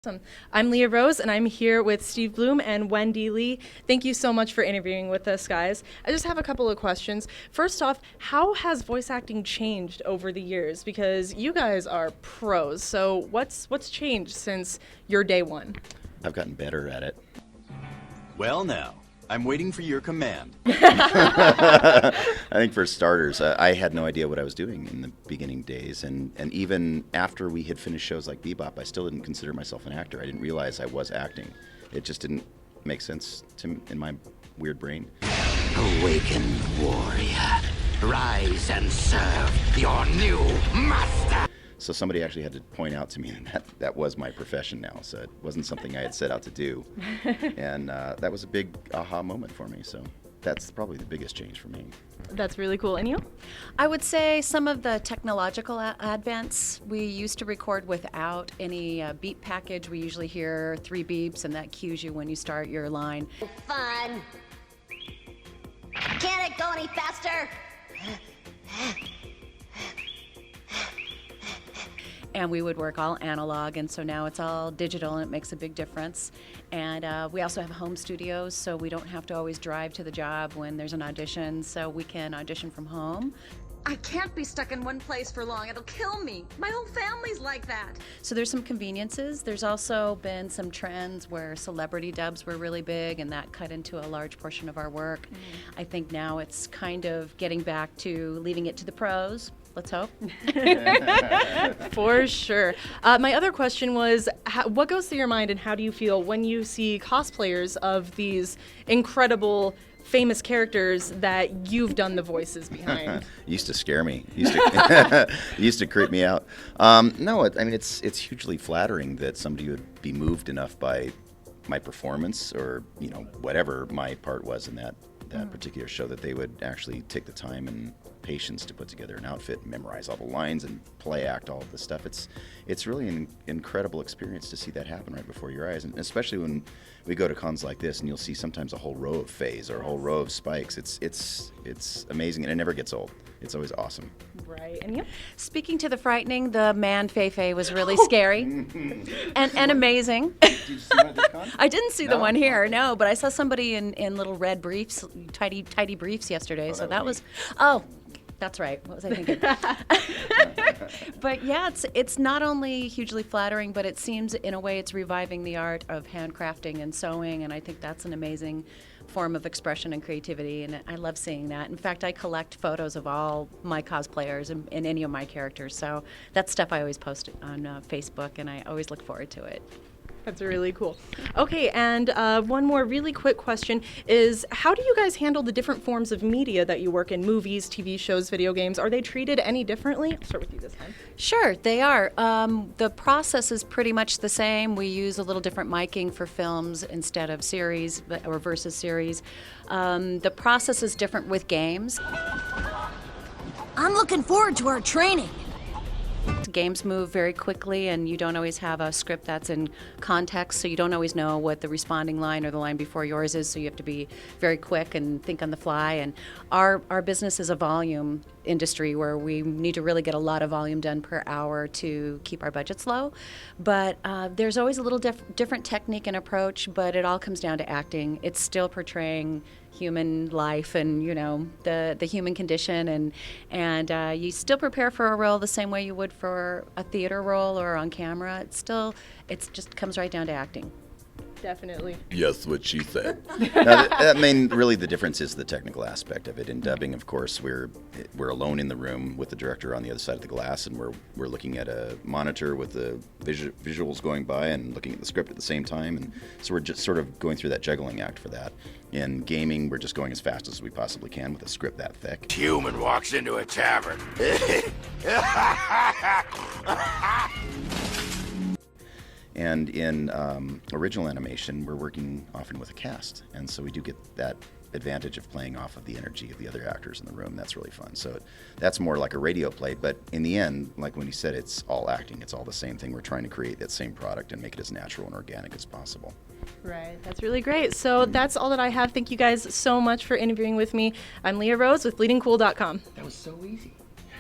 Awesome. I'm Leah Rose, and I'm here with Steve Blum and Wendee Lee. Thank you so much for interviewing with us, guys. I just have a couple of questions. First off, how has voice acting changed over the years? Because you guys are pros, so what's changed since your day one? I've gotten better at it. Well, now, I'm waiting for your command. I think for starters, I had no idea what I was doing in the beginning days, and even after we had finished shows like Bebop, I still didn't consider myself an actor. I didn't realize I was acting. It just didn't make sense in my weird brain. Awaken, warrior. Rise and serve your new master. So somebody actually had to point out to me that was my profession now, so it wasn't something I had set out to do. And that was a big aha moment for me, so that's probably the biggest change for me. That's really cool. And you? I would say some of the technological advents. We used to record without any beep package. We usually hear 3 beeps, and that cues you when you start your line. Fun. Can't it go any faster? And we would work all analog, and so now it's all digital, and it makes a big difference. And we also have home studios, so we don't have to always drive to the job when there's an audition, so we can audition from home. I can't be stuck in one place for long. It'll kill me. My whole family's like that. So there's some conveniences. There's also been some trends where celebrity dubs were really big, and that cut into a large portion of our work. I think now it's kind of getting back to leaving it to the pros. Let's hope. For sure. My other question was, what goes through your mind and how do you feel when you see cosplayers of these incredible, famous characters that you've done the voices behind? Used to scare me. Used to creep me out. No, I mean it's hugely flattering that somebody would be moved enough by my performance or whatever my part was in that particular show that they would actually take the time and patience to put together an outfit and memorize all the lines and play act all of this stuff. It's really an incredible experience to see that happen right before your eyes, and especially when we go to cons like this and you'll see sometimes a whole row of fays or a whole row of spikes. It's amazing, and it never gets old. It's always awesome. Right. And you? Speaking to the frightening, the man Fei was really scary and amazing. Did you see one at this con? I didn't see the No? one here, no, but I saw somebody in little red briefs, tidy briefs yesterday. Oh, so that was that's right. What was I thinking? But yeah, it's not only hugely flattering, but it seems in a way it's reviving the art of handcrafting and sewing, and I think that's an amazing form of expression and creativity, and I love seeing that. In fact, I collect photos of all my cosplayers and any of my characters, so that's stuff I always post on Facebook, and I always look forward to it. That's really cool. Okay, and one more really quick question is, how do you guys handle the different forms of media that you work in? Movies, TV shows, video games. Are they treated any differently? I'll start with you this time. Sure, they are. The process is pretty much the same. We use a little different miking for films instead of series or versus series. The process is different with games. I'm looking forward to our training. Games move very quickly, and you don't always have a script that's in context, so you don't always know what the responding line or the line before yours is, so you have to be very quick and think on the fly. And our business is a volume industry where we need to really get a lot of volume done per hour to keep our budgets low. But there's always a little different technique and approach, but it all comes down to acting. It's still portraying human life and the human condition, and you still prepare for a role the same way you would for a theater role or on camera. It just comes right down to acting. Definitely. Yes, what she said. I mean, really, the difference is the technical aspect of it. In dubbing, of course, we're alone in the room with the director on the other side of the glass, and we're looking at a monitor with the visuals going by and looking at the script at the same time, and so we're just sort of going through that juggling act for that. In gaming, we're just going as fast as we possibly can with a script that thick. Human walks into a tavern. And in original animation, we're working often with a cast, and so we do get that advantage of playing off of the energy of the other actors in the room. That's really fun. So that's more like a radio play, but in the end, like when you said, it's all acting. It's all the same thing. We're trying to create that same product and make it as natural and organic as possible. Right. That's really great. So that's all that I have. Thank you guys so much for interviewing with me. I'm Leah Rose with bleedingcool.com. That was so easy.